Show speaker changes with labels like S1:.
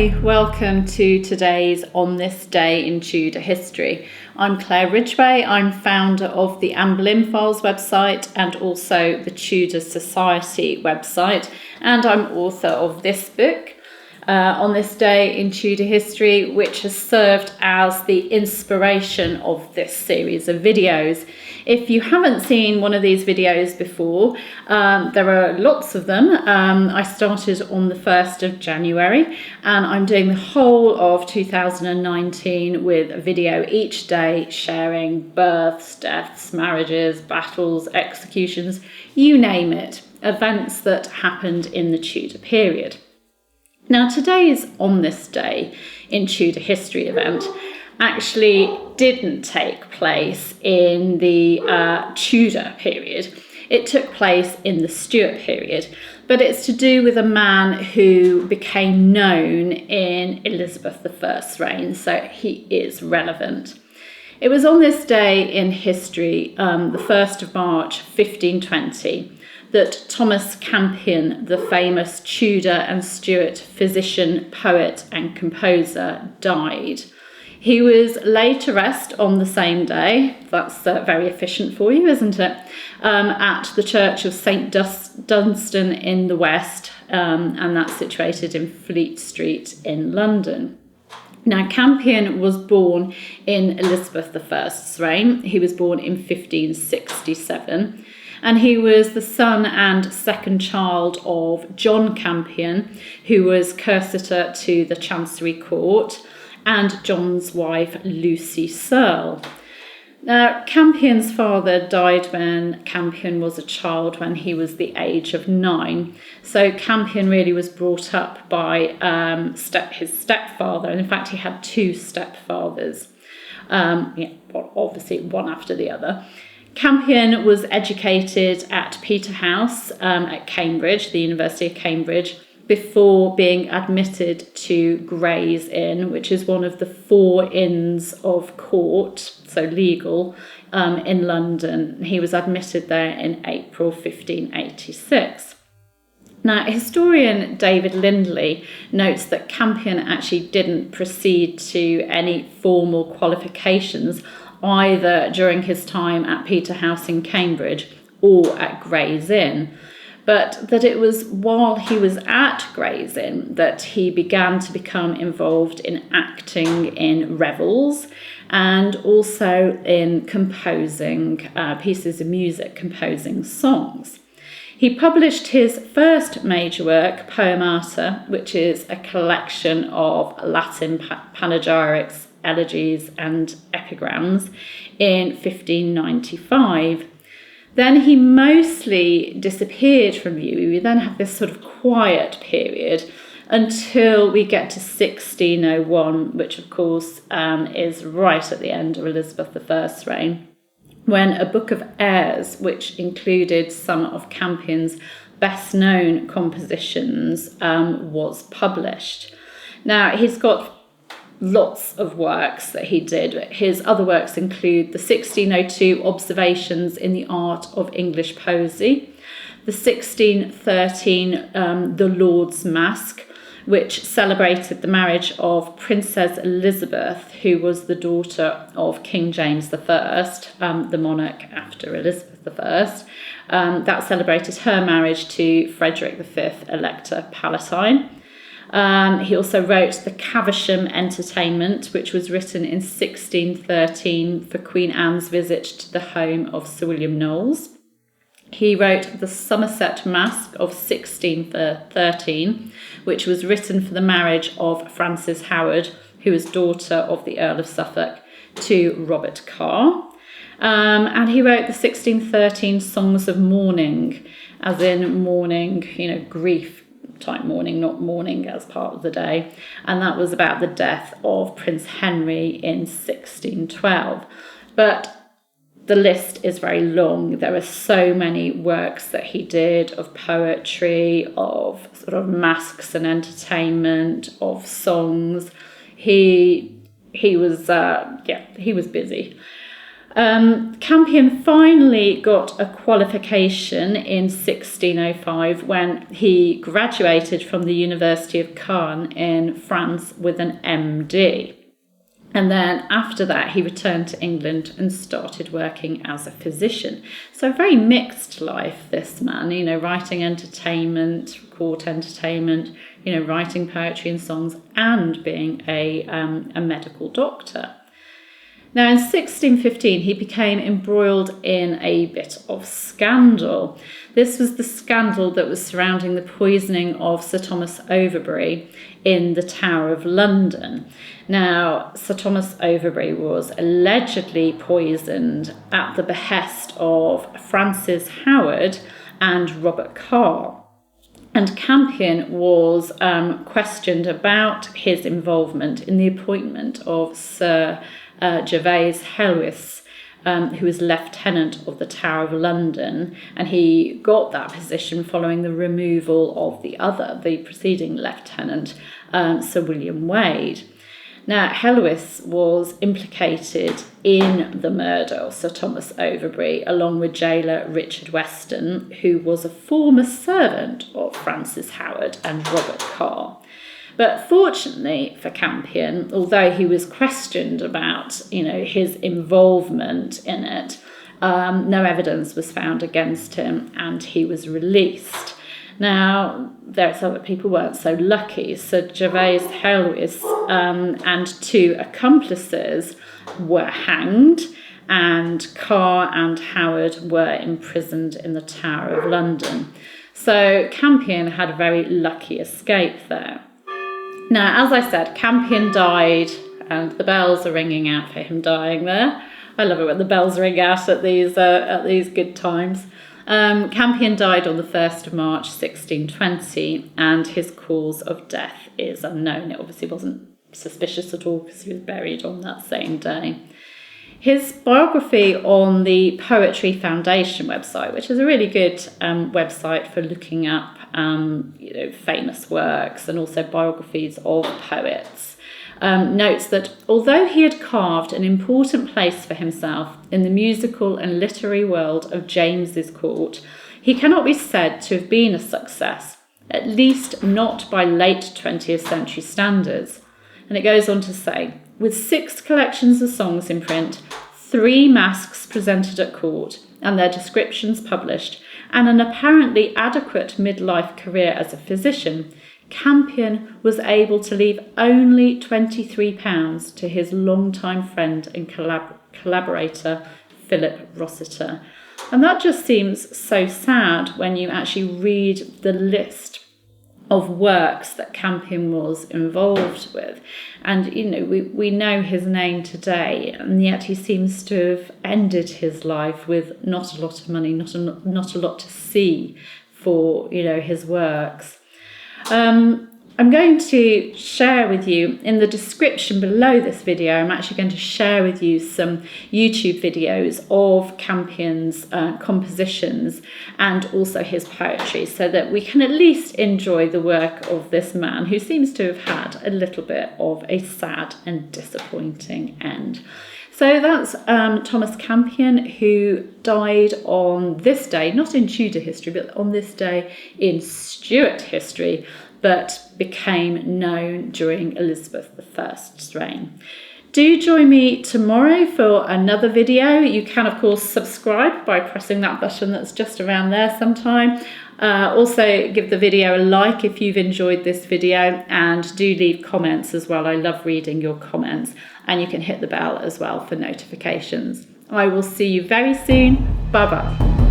S1: Hi, welcome to today's On This Day in Tudor History. I'm Claire Ridgway. I'm founder of the Anne Boleyn Files website and also the Tudor Society website, and I'm author of this book, On This Day in Tudor History, which has served as the inspiration of this series of videos. If you haven't seen one of these videos before, there are lots of them. I started on the 1st of January and I'm doing the whole of 2019 with a video each day sharing births, deaths, marriages, battles, executions, you name it, events that happened in the Tudor period. Now, today's On This Day in Tudor History event actually didn't take place in the Tudor period. It took place in the Stuart period, but it's to do with a man who became known in Elizabeth I's reign, so he is relevant. It was on this day in history, the 1st of March 1520, that Thomas Campion, the famous Tudor and Stuart physician, poet and composer, died. He was laid to rest on the same day, that's very efficient for you, isn't it, at the Church of St Dunstan in the West, and that's situated in Fleet Street in London. Now, Campion was born in Elizabeth I's reign. He was born in 1567. And he was the son and second child of John Campion, who was cursitor to the Chancery Court, and John's wife, Lucy Searle. Now, Campion's father died when Campion was a child, when he was the age of 9. So Campion really was brought up by his stepfather. And in fact, he had 2 stepfathers, obviously one after the other. Campion was educated at Peterhouse at Cambridge, the University of Cambridge, before being admitted to Gray's Inn, which is one of the 4 inns of court, so legal, in London. He was admitted there in April 1586. Now, historian David Lindley notes that Campion actually didn't proceed to any formal qualifications either during his time at Peterhouse in Cambridge or at Gray's Inn, but that it was while he was at Gray's Inn that he began to become involved in acting in revels and also in composing pieces of music, composing songs. He published his first major work, Poemata, which is a collection of Latin panegyrics, elegies and epigrams, in 1595. Then he mostly disappeared from view. We then have this sort of quiet period until we get to 1601, which of course is right at the end of Elizabeth I's reign, when a Book of Ayres, which included some of Campion's best-known compositions, was published. Now, he's got lots of works that he did. His other works include the 1602 Observations in the Art of English Poesie, the 1613 The Lord's Masque, which celebrated the marriage of Princess Elizabeth, who was the daughter of King James I, the monarch after Elizabeth I. That celebrated her marriage to Frederick V, Elector Palatine. He also wrote the Caversham Entertainment, which was written in 1613 for Queen Anne's visit to the home of Sir William Knowles. He wrote the Somerset Masque of 1613, which was written for the marriage of Frances Howard, who was daughter of the Earl of Suffolk, to Robert Carr. And he wrote the 1613 Songs of Mourning, as in mourning, grief type mourning, not mourning as part of the day. And that was about the death of Prince Henry in 1612. But the list is very long. There are so many works that he did of poetry, of sort of masques and entertainment, of songs. He was busy. Campion finally got a qualification in 1605 when he graduated from the University of Caen in France with an MD. And then after that, he returned to England and started working as a physician. So a very mixed life, this man, writing entertainment, court entertainment, writing poetry and songs, and being a medical doctor. Now, in 1615, he became embroiled in a bit of scandal. This was the scandal that was surrounding the poisoning of Sir Thomas Overbury in the Tower of London. Now, Sir Thomas Overbury was allegedly poisoned at the behest of Francis Howard and Robert Carr. And Campion was questioned about his involvement in the appointment of Sir Gervase Helwyth, who was Lieutenant of the Tower of London, and he got that position following the removal of the preceding lieutenant, Sir William Wade. Now, Helwyth was implicated in the murder of Sir Thomas Overbury, along with jailer Richard Weston, who was a former servant of Francis Howard and Robert Carr. But fortunately for Campion, although he was questioned about, his involvement in it, no evidence was found against him and he was released. Now, there's other people who weren't so lucky. So Gervase Helwyth and two accomplices were hanged, and Carr and Howard were imprisoned in the Tower of London. So Campion had a very lucky escape there. Now, as I said, Campion died, and the bells are ringing out for him dying there. I love it when the bells ring out at these good times. Campion died on the 1st of March 1620, and his cause of death is unknown. It obviously wasn't suspicious at all because he was buried on that same day. His biography on the Poetry Foundation website, which is a really good website for looking up famous works and also biographies of poets, notes that although he had carved an important place for himself in the musical and literary world of James's court, he cannot be said to have been a success, at least not by late 20th century standards. And it goes on to say, with 6 collections of songs in print, 3 masques presented at court and their descriptions published, and an apparently adequate midlife career as a physician, Campion was able to leave only £23 to his longtime friend and collaborator, Philip Rossiter. And that just seems so sad when you actually read the list of works that Campion was involved with. And, we know his name today, and yet he seems to have ended his life with not a lot of money, not a lot to see for, his works. I'm going to share with you in the description below this video, I'm actually going to share with you some YouTube videos of Campion's compositions and also his poetry, so that we can at least enjoy the work of this man who seems to have had a little bit of a sad and disappointing end. So that's Thomas Campion, who died on this day, not in Tudor history, but on this day in Stuart history, but became known during Elizabeth I's reign. Do join me tomorrow for another video. You can, of course, subscribe by pressing that button that's just around there sometime. Also, give the video a like if you've enjoyed this video, and do leave comments as well. I love reading your comments, and you can hit the bell as well for notifications. I will see you very soon. Bye-bye.